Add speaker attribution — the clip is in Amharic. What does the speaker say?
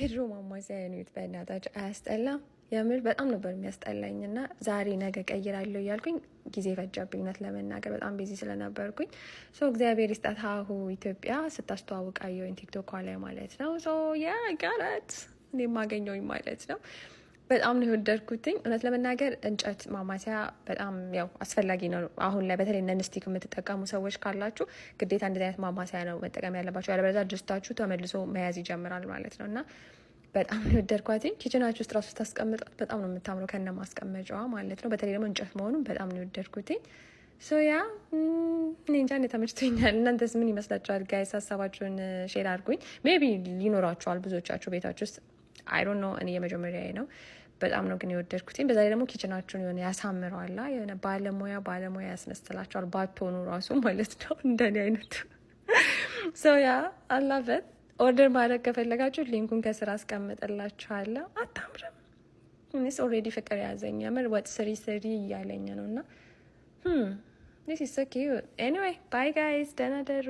Speaker 1: የድሮ ማማሰያ ነው በእናታችሁ አያስጠላም? የምር በጣም ነበር የሚያስጠላኝ እና ዛሬ ነገ ቀይራለሁ እያልኩኝ ጊዜ ፈጀብኝ። እውነት ለመናገር በጣም ቢዚ ስለነበርኩኝ እግዚአብሔር ይስጣት ሀሁ ኢትዮጵያ ስታስተዋውቃየሁኝ ቲክቶክ ላይ ማለት ነው። ያ ጋራት እኔ የማገኘውኝ ማለት ነው። በጣም ነው የወደድኩትኝ። እውነት ለመናገር እንጨት ማማሰያ በጣም ያው አስፈላጊ ነው። አሁን ላይ በተለይ ነንስቲክ የምትጠቀሙ ሰዎች ካላችሁ ግዴታ እንደዚህ አይነት ማማሰያ ነው መጠቀም ያለባቸው። ያለበለዚያ ድስታችሁ ተመልሶ መያዝ ይጀምራል ማለት ነው። እና በጣም ነው የወደድኳትኝ። ኪችናችሁ ውስጥ ራሱ ስታስቀምጧት በጣም ነው የምታምረው ከነ ማስቀመጫዋ ማለት ነው። በተለይ ደግሞ እንጨት መሆኑን በጣም ነው የወደድኩትኝ። ያ እኔ እንጃ ተመችቶኛል። እናንተስ ምን ይመስላችኋል ጋይስ? ሀሳባችሁን ሼር አድርጉኝ። ሜቢ ሊኖራችኋል ብዙዎቻችሁ ቤታችሁ ውስጥ አይ ዶንት ኖ። እኔ የመጀመሪያ ነው። በጣም ነው ግን የወደድኩትኝ። በዛ ላይ ደግሞ ኪችናችሁን የሆነ ያሳምረዋላ። የሆነ ባለሙያ ያስመስላችኋል ባትሆኑ ራሱ ማለት ነው። እንደኔ አይነቱ ያ አላበት። ኦርደር ማድረግ ከፈለጋችሁ ሊንኩን ከስራ አስቀምጥላችኋለሁ። አታምርም? እኔስ ኦልሬዲ ፍቅር ያዘኝ። የምር ወጥ ስሪ እያለኝ ነው እና ዲስ ኢዝ ሶ ኪዩት። ኤኒዌይ ባይ ጋይስ፣ ደህና ደሩ።